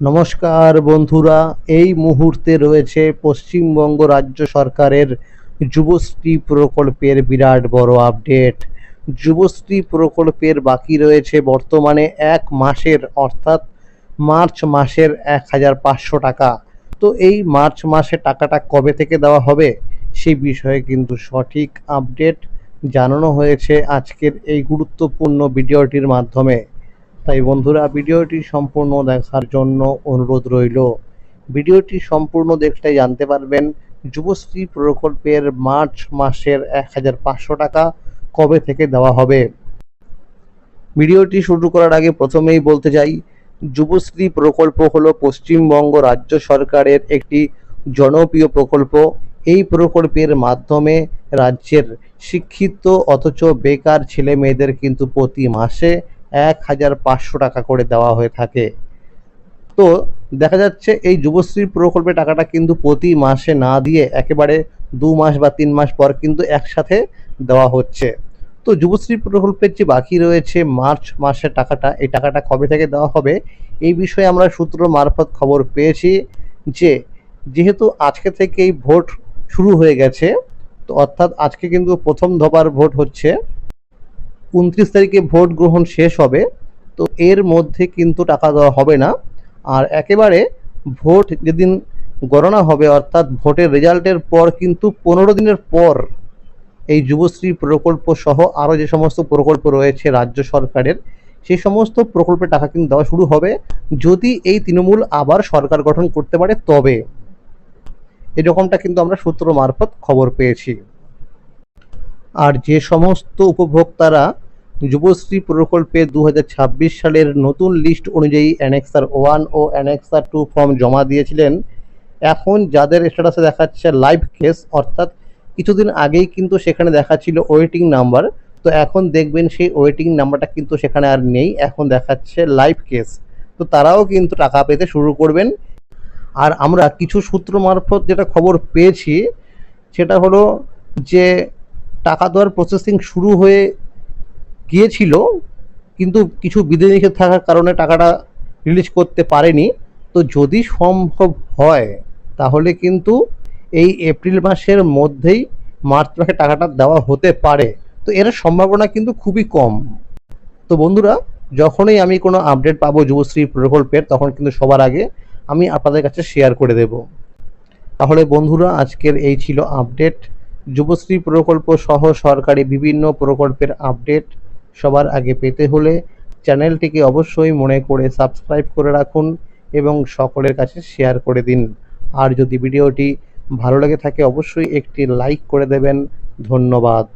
নমস্কার বন্ধুরা, এই মুহূর্তে রয়েছে পশ্চিমবঙ্গ রাজ্য সরকারের যুবশ্রী প্রকল্পের বিরাট বড় আপডেট। যুবশ্রী প্রকল্পের বাকি রয়েছে বর্তমানে 1 মাসের, অর্থাৎ মার্চ মাসের 1500 টাকা। তো এই মার্চ মাসে টাকাটা কবে থেকে দেওয়া হবে সেই বিষয়ে কিন্তু সঠিক আপডেট জানানো হয়েছে আজকের এই গুরুত্বপূর্ণ ভিডিওটির মাধ্যমে। তাই বন্ধুরা, ভিডিওটি সম্পূর্ণ দেখার জন্য অনুরোধ রইল। ভিডিওটি সম্পূর্ণ দেখলে জানতে পারবেন যুবশ্রী প্রকল্পের মার্চ মাসের 1500 টাকা কবে থেকে দেওয়া হবে। ভিডিওটি শুরু করার আগে প্রথমেই বলতে চাই, যুবশ্রী প্রকল্প হলো পশ্চিমবঙ্গ রাজ্য সরকারের একটি জনপ্রিয় প্রকল্প। এই প্রকল্পের মাধ্যমে রাজ্যের শিক্ষিত অথচ বেকার ছেলে মেয়েদের কিন্তু প্রতি মাসে 1500 টাকা করে দেওয়া হয়ে থাকে। তো দেখা যাচ্ছে এই যুবশ্রী প্রকল্পে টাকাটা কিন্তু প্রতি মাসে না দিয়ে একেবারে 2 মাস বা 3 মাস পর কিন্তু একসাথে দেওয়া হচ্ছে। তো যুবশ্রী প্রকল্পের যে বাকি রয়েছে মার্চ মাসের টাকাটা, এই টাকাটা কবে থেকে দেওয়া হবে এই বিষয়ে আমরা সূত্র মারফত খবর পেয়েছি যে যেহেতু আজকে থেকেই ভোট শুরু হয়ে গেছে, তো অর্থাৎ আজকে কিন্তু প্রথম দফার ভোট হচ্ছে, 29 তারিখে ভোট গ্রহণ শেষ হবে। তো এর মধ্যে কিন্তু টাকা দেওয়া হবে না। আর একেবারে ভোট যেদিন গণনা হবে, অর্থাৎ ভোটের রেজাল্টের পর কিন্তু 15 দিনের পর এই যুবশ্রী প্রকল্প সহ আরও যে সমস্ত প্রকল্প রয়েছে রাজ্য সরকারের, সেই সমস্ত প্রকল্পের টাকা কিন্তু দেওয়া শুরু হবে, যদি এই তৃণমূল আবার সরকার গঠন করতে পারে তবে। এরকমটা কিন্তু আমরা সূত্র মারফত খবর পেয়েছি। আর যে সমস্ত উপভোক্তারা যুবশ্রী প্রকল্পে 2026 সালের নতুন লিস্ট অনুযায়ী অ্যানেক্সার 1 ও অ্যানেক্সার 2 ফর্ম জমা দিয়েছিলেন, এখন যাদের স্ট্যাটাসে দেখাচ্ছে লাইভ কেস, অর্থাৎ কিছুদিন আগেই কিন্তু সেখানে দেখাচ্ছিল ওয়েটিং নাম্বার, তো এখন দেখবেন সেই ওয়েটিং নাম্বারটা কিন্তু সেখানে আর নেই, এখন দেখাচ্ছে লাইভ কেস। তো তারাও কিন্তু টাকা পেতে শুরু করবেন। আর আমরা কিছু সূত্র মারফত যেটা খবর পেয়েছি সেটা হলো যে টাকা দেওয়ার প্রসেসিং শুরু হয়ে গিয়েছিল, কিন্তু কিছু বিধিনিষেধ থাকার কারণে টাকাটা রিলিজ করতে পারেনি। তো যদি সম্ভব হয় তাহলে কিন্তু এই এপ্রিল মাসের মধ্যেই মার্চ মাসে টাকাটা দেওয়া হতে পারে। তো এর সম্ভাবনা কিন্তু খুবই কম। তো বন্ধুরা, যখনই আমি কোনো আপডেট পাবো যুবশ্রী প্রকল্পের, তখন কিন্তু সবার আগে আমি আপনাদের কাছে শেয়ার করে দেব। তাহলে বন্ধুরা, আজকের এই ছিল আপডেট। যুবশ্রী প্রকল্প সহ সরকারি বিভিন্ন প্রকল্পের আপডেট সবার আগে পেতে হলে চ্যানেলটিকে অবশ্যই মনে করে সাবস্ক্রাইব করে রাখুন এবং সকলের কাছে শেয়ার করে দিন। আর যদি ভিডিওটি ভালো লেগে থাকে অবশ্যই একটি লাইক করে দেবেন। ধন্যবাদ।